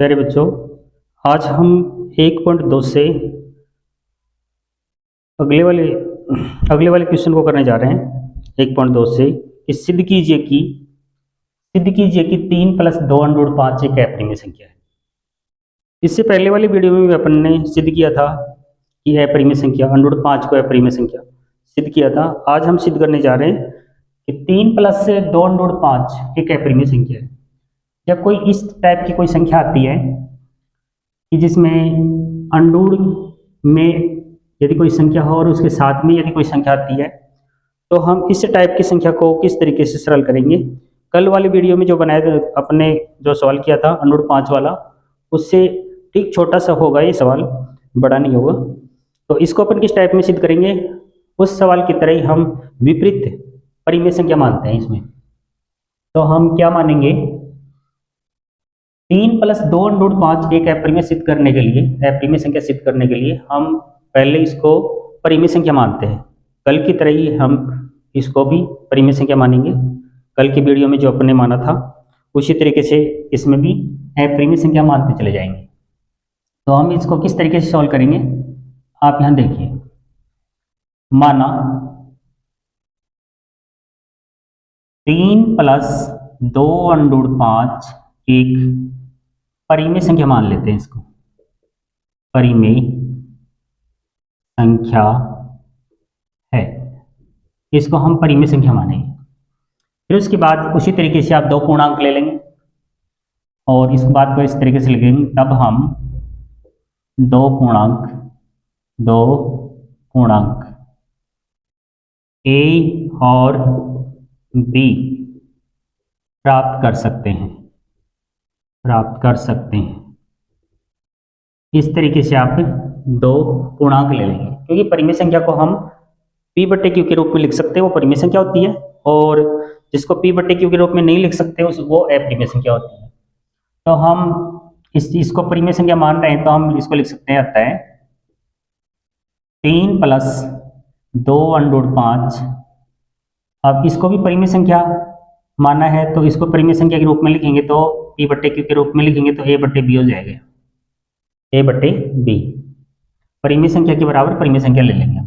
प्यारे बच्चों, आज हम 1.2 से अगले वाले क्वेश्चन को करने जा रहे हैं। 1.2 से कि सिद्ध कीजिए कि 3 + 2√5 एक अप्रिमेय संख्या है। इससे पहले वाली वीडियो में भी अपन ने सिद्ध किया था कि अप्रिमेय संख्या √5 को अप्रिमेय संख्या सिद्ध किया था। आज हम सिद्ध करने जा रहे हैं कि 3 + 2√5 एक अप्रिमेय संख्या है। जब कोई इस टाइप की कोई संख्या आती है कि जिसमें अंडूर में यदि कोई संख्या हो और उसके साथ में यदि कोई संख्या आती है, तो हम इस टाइप की संख्या को किस तरीके से सरल करेंगे। कल वाली वीडियो में जो बनाया था अपने, जो सवाल किया था √5 वाला, उससे ठीक छोटा सा होगा ये सवाल, बड़ा नहीं होगा। तो इसको अपन किस टाइप में सिद्ध करेंगे, उस सवाल की तरह ही हम विपरीत परिमेय संख्या मानते हैं इसमें। तो हम क्या मानेंगे, 3 + 2√5 एक अप्रिमेय संख्या सिद्ध करने के लिए हम पहले इसको परिमेय संख्या मानते हैं। कल की तरह ही हम इसको भी परिमेय संख्या मानेंगे। कल की वीडियो में जो अपने माना था उसी तरीके से इसमें भी अप्रिमेय संख्या मानते चले जाएंगे। तो हम इसको किस तरीके से सॉल्व करेंगे, आप यहाँ देखिए। माना 3 + 2√5 एक परिमेय संख्या मान लेते हैं। इसको परिमेय संख्या है, इसको हम परिमेय संख्या मानेंगे। फिर उसके बाद उसी तरीके से आप 2 पूर्णांक ले लेंगे और इस बात को इस तरीके से लिखेंगे। तब हम 2 पूर्णांक ए और बी प्राप्त कर सकते हैं। इस तरीके से आप 2 पूर्णांक ले लेंगे, क्योंकि परिमेय संख्या को हम p/q के रूप में लिख सकते हैं, वो परिमेय संख्या होती है। और जिसको p/q के रूप में नहीं लिख सकते वो अपरिमेय संख्या होती है। तो हम इसको परिमेय संख्या मान रहे हैं, तो हम इसको लिख सकते हैं, आता है 3 + 2√5। अब इसको भी परिमेय संख्या माना है, तो इसको परिमेय संख्या के रूप में लिखेंगे, तो p/q के रूप में लिखेंगे तो a/b हो जाएगा। a/b परिमेय संख्या के बराबर परिमेय संख्या ले लेंगे।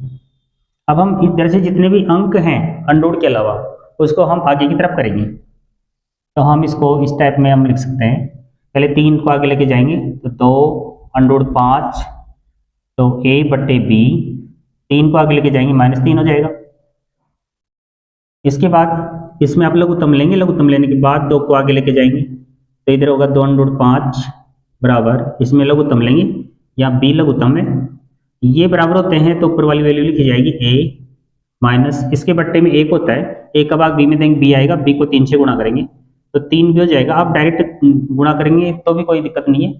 अब हम इधर से जितने भी अंक हैं अंडोड के अलावा, उसको हम आगे की तरफ करेंगे। तो हम इसको इस टाइप में हम लिख सकते हैं। पहले 3 को आगे लेके जाएंगे तो 2√5, तो a/b, 3 को आगे लेके जाएंगे -3 हो जाएगा। इसके बाद इसमें आप लघुत्तम लेंगे, लघुत्तम लेने के बाद 2 को आगे लेके जाएंगे तो इधर होगा 2√5 बराबर, इसमें लघुत्तम लेंगे या b लघुत्तम है, ये बराबर होते हैं तो ऊपर वाली वैल्यू लिखी जाएगी a माइनस, इसके बट्टे में 1 होता है, a का भाग b में देंगे, b आएगा, b को 3 से गुणा करेंगे तो 3b हो जाएगा। आप डायरेक्ट गुणा करेंगे तो भी कोई दिक्कत नहीं है,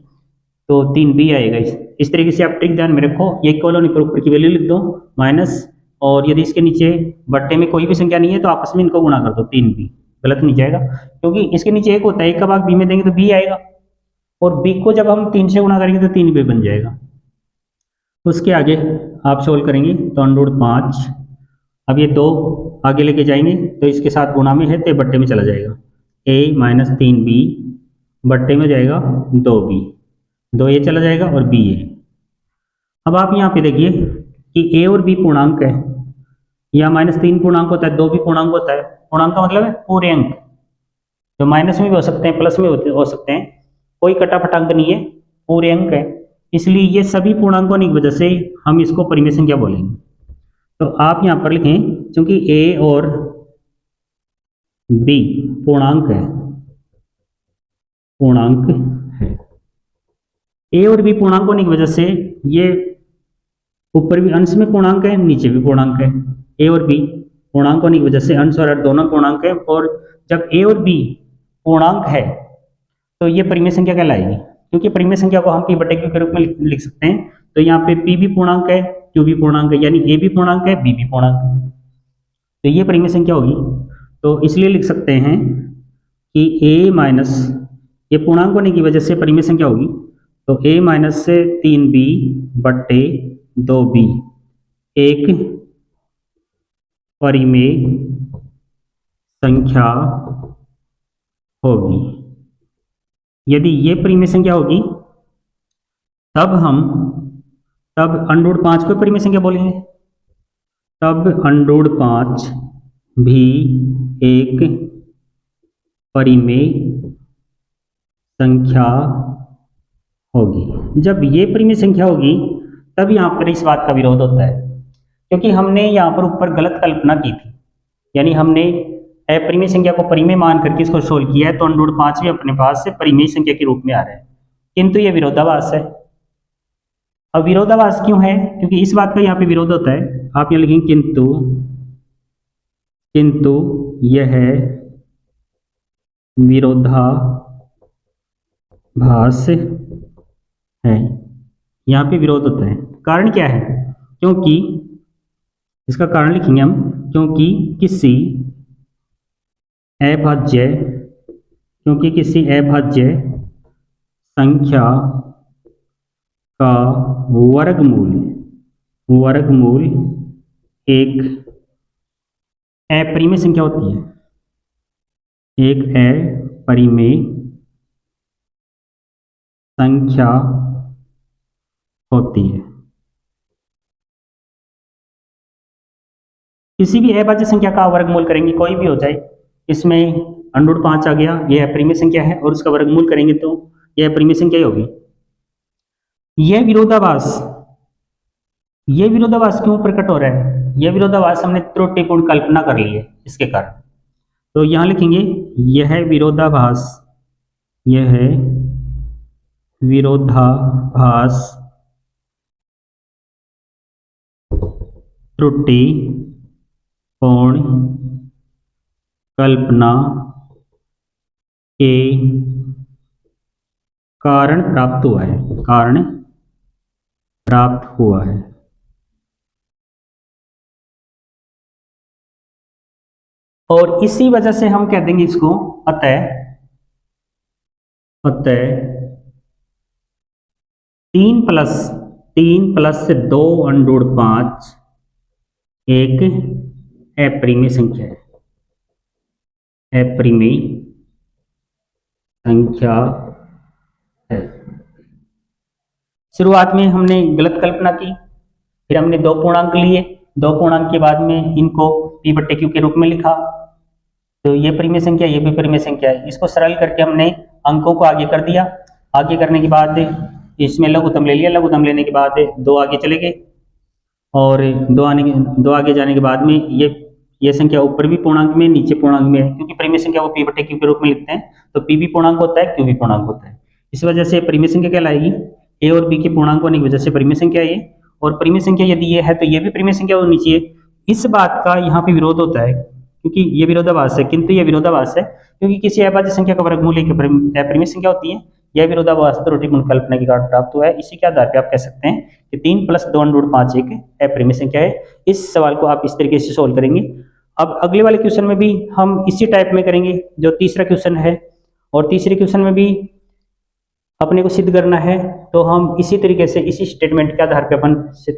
तो 3b आएगा। इस तरीके से आप ट्रिक ध्यान में रखो, ये कॉलोनी पर ऊपर की वैल्यू लिख दो माइनस, और यदि इसके नीचे बट्टे में कोई भी संख्या नहीं है तो आपस में इनको गुणा कर दो, 3b गलत नहीं जाएगा, क्योंकि इसके नीचे 1 होता है, 1 का भाग b में देंगे तो b आएगा, और b को जब हम 3 से गुणा करेंगे तो 3b बन जाएगा। उसके आगे आप सोल्व करेंगे तो √5, अब ये 2 आगे लेके जाएंगे तो इसके साथ गुणा में है तो बट्टे में चला जाएगा, a - 3b बट्टे में जाएगा 2b, 2 ये चला जाएगा और b है। अब आप यहाँ पे देखिए कि a और b पूर्णांक है, या -3 पूर्णांक होता है, 2 भी पूर्णांक होता है। पूर्णांक का मतलब है पूरे अंक, जो माइनस में भी हो सकते हैं, प्लस में हो सकते हैं, कोई कटाफट अंक नहीं है, पूरे अंक है। इसलिए ये सभी पूर्णांकों की वजह से हम इसको परिमेय संख्या बोलेंगे। तो आप यहाँ पर लिखें, क्योंकि a और b पूर्णांक है, a और b पूर्णांक होने की वजह से ये ऊपर भी अंश में पूर्णांक है, नीचे भी पूर्णांक है। a और b पूर्णांक होने की वजह से अंश और हर दोनों पूर्णांक है, और जब a और b पूर्णांक है तो ये परिमेय संख्या कहलाएगी, क्योंकि परिमेय संख्या को हम p/q के रूप में लिख सकते हैं। तो यहाँ पे p भी पूर्णांक है, q भी पूर्णांक है, यानी a भी पूर्णांक है, b भी पूर्णांक है, तो ये परिमेय संख्या होगी। तो इसलिए लिख सकते हैं कि a माइनस, ये पूर्णांक होने की वजह से परिमेय संख्या होगी, तो a - से 3b बट्टे 2b एक परिमेय संख्या होगी। यदि ये परिमेय संख्या होगी तब अंडरूट 5 को परिमेय संख्या बोलेंगे, तब अंडरूट 5 भी एक परिमेय संख्या होगी। जब ये परिमेय संख्या होगी तब यहाँ पर इस बात का विरोध होता है, क्योंकि हमने यहाँ पर ऊपर गलत कल्पना की थी, यानी हमने अपरिमेय संख्या को परिमेय मान करके इसको सोल्व किया है, तो अंडरूट 5 भी अपने पास से परिमेय संख्या के रूप में आ रहा है, किंतु ये विरोधाभास है। अब विरोधाभास क्यों है? क्योंकि इस बात का यहाँ पे विरोध होता है। आप यहाँ लिखेंगे किंतु यह विरोधाभास है, यहाँ पे विरोध होता है। कारण क्या है? क्योंकि इसका कारण लिखेंगे हम, क्योंकि किसी अभाज्य संख्या का वर्गमूल एक अपरिमेय संख्या होती है, एक अपरिमेय संख्या होती है। किसी भी अभाज्य संख्या का वर्गमूल करेंगे, कोई भी हो जाए, इसमें अंडरूट 5 आ गया, यह अपरिमेय संख्या है, और उसका वर्गमूल करेंगे तो यह अपरिमेय संख्या ही होगी। यह विरोधाभास क्यों प्रकट हो रहा है? यह विरोधाभास हमने त्रुटिपूर्ण कल्पना कर ली है इसके कारण। तो यहां लिखेंगे यह विरोधाभास त्रुटिपूर्ण कल्पना के कारण प्राप्त हुआ है। और इसी वजह से हम कह देंगे इसको अतः 3 प्लस 2 अंडरूट 5 एक अपरिमेय संख्या है, अपरिमेय संख्या है। शुरुआत में हमने गलत कल्पना की, फिर हमने 2 पूर्णांक लिए, 2 पूर्णांक के बाद में इनको p/q के रूप में लिखा, तो ये परिमेय संख्या, ये भी परिमेय संख्या है। इसको सरल करके हमने अंकों को आगे कर दिया। आगे करने के बाद इसमें लघुत्तम ले लिया, लघुत्तम लेने के बाद 2 आगे चले गए, और 2 आगे जाने के बाद में ये संख्या ऊपर भी पूर्णांक में, नीचे पूर्णांक में है, क्योंकि परिमेय संख्या को p/q के रूप में लिखते हैं, तो p भी पूर्णांक होता है, q भी पूर्णांक होता है। इस वजह से परिमेय संख्या कहलाएगी। a और b के पूर्णांक होने की वजह से परिमेय संख्या है, और परिमेय संख्या यदि ये है तो ये भी परिमेय संख्या होनी चाहिए। इस बात का यहाँ पे विरोध होता है, क्योंकि ये विरोधाभास है, किंतु ये विरोधाभास है, क्योंकि किसी अभाज्य संख्या का वर्गमूल एक अपरिमेय संख्या होती है। यह विरोधाभास त्रुटिपूर्ण कल्पना के कारण प्राप्त हुआ है। इसी के आधार पर आप कह सकते हैं कि 3 + 2 अंडरूट 5 एक अपरिमेय संख्या है। इस सवाल को आप इस तरीके से सोल्व करेंगे। अब अगले वाले क्वेश्चन में भी हम इसी टाइप में करेंगे, जो तीसरा क्वेश्चन है, और तीसरे क्वेश्चन में भी अपने को सिद्ध करना है, तो हम इसी तरीके से इसी स्टेटमेंट के आधार पर अपन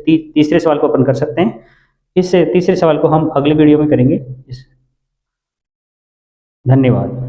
तीसरे सवाल को अपन कर सकते हैं। इस तीसरे सवाल को हम अगले वीडियो में करेंगे। धन्यवाद।